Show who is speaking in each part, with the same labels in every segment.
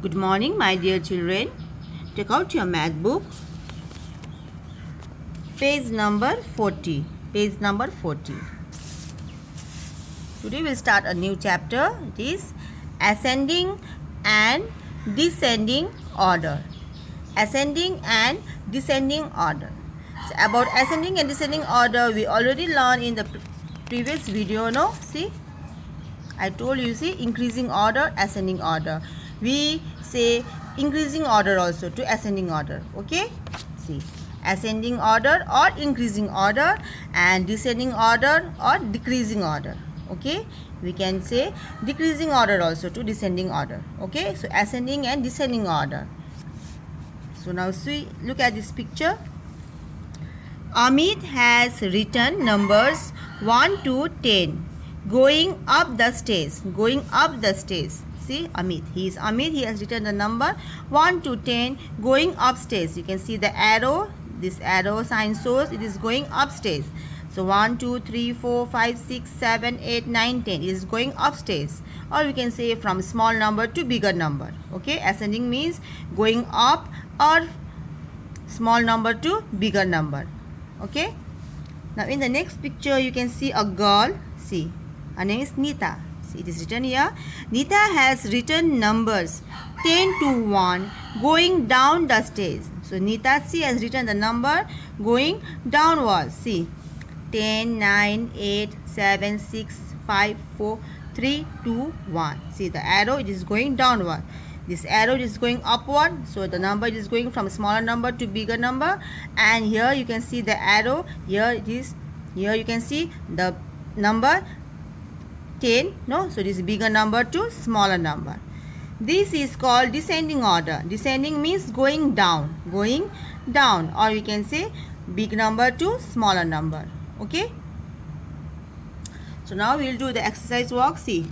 Speaker 1: Good morning, my dear children. Take out your math book. Page number 40. Page number 40. Today we'll start a new chapter. It is ascending and descending order. Ascending and descending order. So about ascending and descending order, we already learned in the previous video. No, see, I told you, see, increasing order, ascending order. We say increasing order also to ascending order. Okay, see, ascending order or increasing order, and descending order or decreasing order. Okay, we can say decreasing order also to descending order. Okay, so ascending and descending order. So now see, look at this picture. Amit has written numbers 1 to 10 going up the stairs. Going up the stairs. See, Amit. He is Amit. He has written the number 1 to 10 going upstairs. You can see the arrow. This arrow sign shows it is going upstairs. So 1, 2, 3, 4, 5, 6, 7, 8, 9, 10. It is going upstairs. Or we can say from small number to bigger number. Okay. Ascending means going up or small number to bigger number. Okay. Now in the next picture you can see a girl. See, her name is Nita. See, it is written here. Nita has written numbers 10 to 1 going down the stairs. So Nita, see, has written the number going downwards. See, 10, 9, 8, 7, 6, 5, 4, 3, 2, 1. See the arrow, it is going downward. This arrow is going upward, so the number is going from smaller number to bigger number. And here you can see the arrow. Here it is. Here you can see the number 10. No, so this is bigger number to smaller number. This is called descending order. Descending means going down. Going down, or we can say big number to smaller number. Okay. So now we will do the exercise work. See,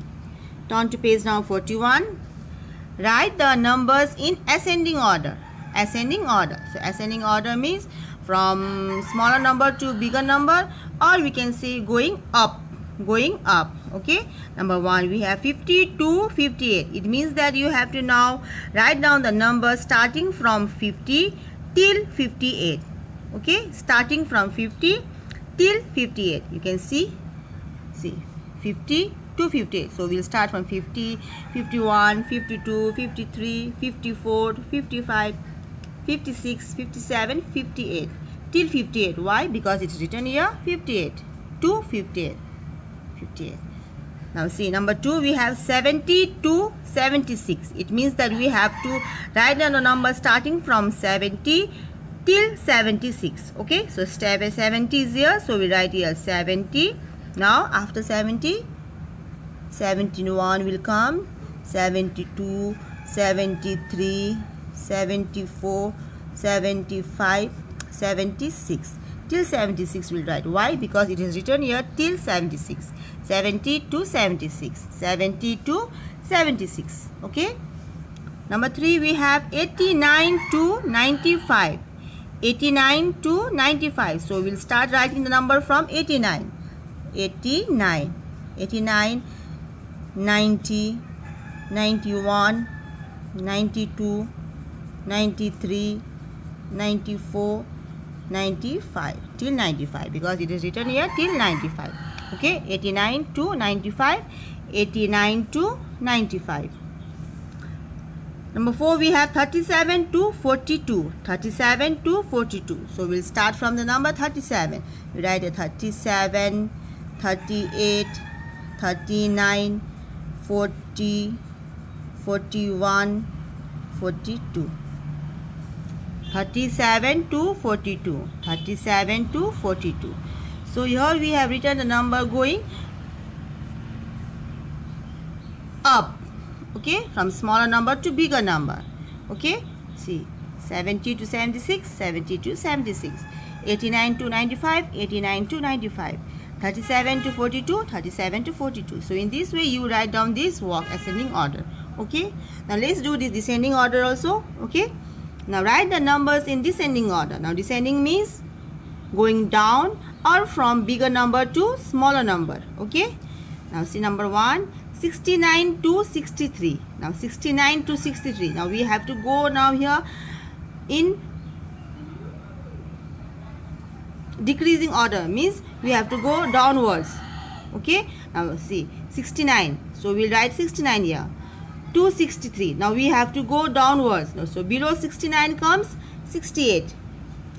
Speaker 1: turn to page now 41. Write the numbers in ascending order. Ascending order. So ascending order means from smaller number to bigger number, or we can say going up. Going up. Okay. Number 1, we have 50 to 58. It means that you have to now write down the number starting from 50 till 58. Okay. Starting from 50 till 58. You can see 50 to 58. So we'll start from 50, 51, 52, 53, 54, 55, 56, 57, 58 till 58. Why? Because it's written here 58 to 58. 58. Now see, number 2, we have 70 to 76. It means that we have to write down the number starting from 70 till 76. Okay, so 70 is here, so we write here 70. Now after 70, 71 will come, 72, 73, 74, 75, 76. Till 76 will write. Why? Because it is written here till 76. 70 to 76. 70 to 76. Okay. Number 3, we have 89 to 95. 89 to 95. So we'll start writing the number from 89. 89. 89. 90, 91, 92, 93, 94, 95 till 95, because it is written here till 95. Okay, 89 to 95, 89 to 95. Number 4, we have 37 to 42. 37 to 42. So we'll start from the number 37. We write a 37, 38, 39, 40, 41, 42. 37 to 42. 37 to 42. So here we have written the number going up. Okay, from smaller number to bigger number. Okay, see, 70 to 76, 70 to 76. 89 to 95, 89 to 95. 37 to 42, 37 to 42. So in this way you write down this walk ascending order. Okay. Now let's do this descending order also. Okay. Now write the numbers in descending order. Now descending means going down or from bigger number to smaller number. Okay. Now see number 1, 69 to 63. Now 69 to 63. Now we have to go now here in decreasing order, means we have to go downwards. Okay, now see 69, so we'll write 69 here. 263, now we have to go downwards. Now, so below 69 comes 68.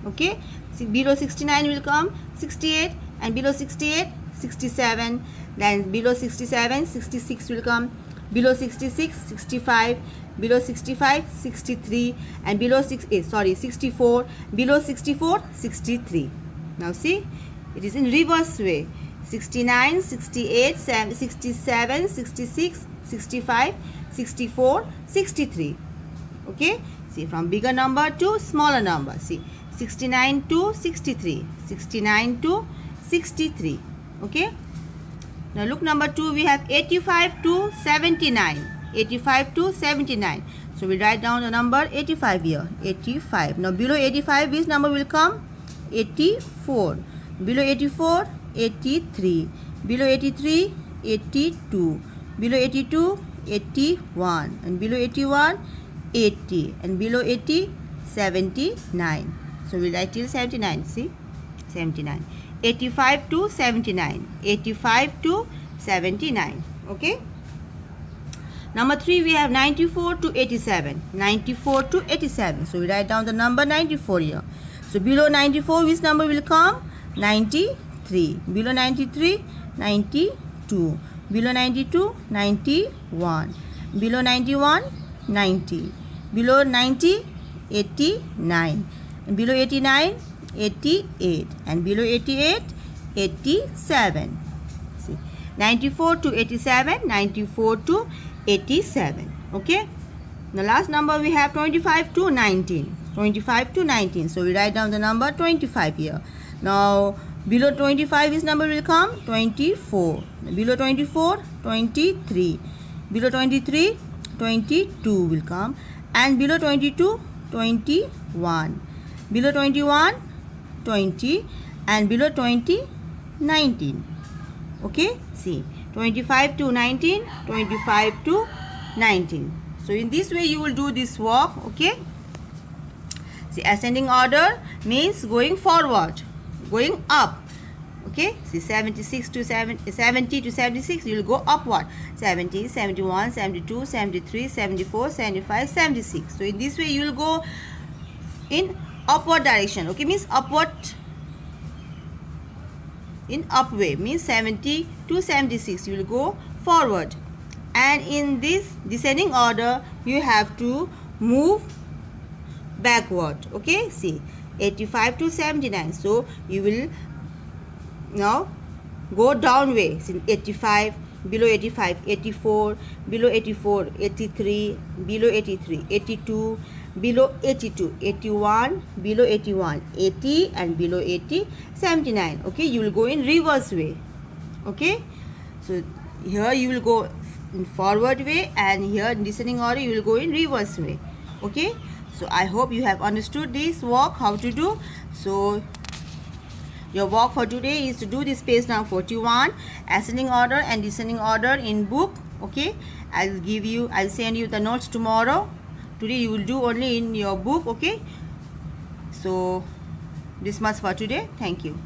Speaker 1: Okay, see, below 69 will come 68, and below 68 67, then below 67 66 will come, below 66 65, below 65 63, and below 64, below 64 63. Now see, it is in reverse way. 69 68 67 66 65 64 63. Okay, see, from bigger number to smaller number. See, 69 to 63, 69 to 63. Okay, now look number 2, we have 85 to 79, 85 to 79. So we write down the number 85 here, 85. Now below 85 which number will come? 84. Below 84 83, below 83 82, below 82 81, and below 81 80, and below 80 79. So we write till 79. See, 79. 85 to 79, 85 to 79. Okay, number 3, we have 94 to 87, 94 to 87. So we write down the number 94 here. So below 94 which number will come? 93. Below 93 92, below 92 91, below 91 90, below 90 89, and below 89 88, and below 88 87. See, 94 to 87, 94 to 87. Okay, the last number we have 25 to 19, 25 to 19. So we write down the number 25 here. Now below 25 which number will come? 24. Below 24 23, below 23 22 will come, and below 22 21, below 21 20, and below 20 19. Okay, see, 25 to 19, 25 to 19. So in this way you will do this walk. Okay, see, ascending order means going forward, going up. Okay, see, 76 to 70 to 76 you will go upward. 70 71 72 73 74 75 76. So in this way you will go in upward direction. Okay, means upward, in up way, means 70 to 76 you will go forward, and in this descending order you have to move backward. Okay, see, 85 to 79, so you will now go down way. See, 85, below 85 84, below 84 83, below 83 82, below 82 81, below 81 80, and below 80 79. Okay, you will go in reverse way. Okay, so here you will go in forward way, and here in descending order you will go in reverse way. Okay, so I hope you have understood this walk, how to do. So your walk for today is to do this page number 41, ascending order and descending order in book. Okay, I'll send you the notes tomorrow. Today you will do only in your book. Okay, so this much for today. Thank you.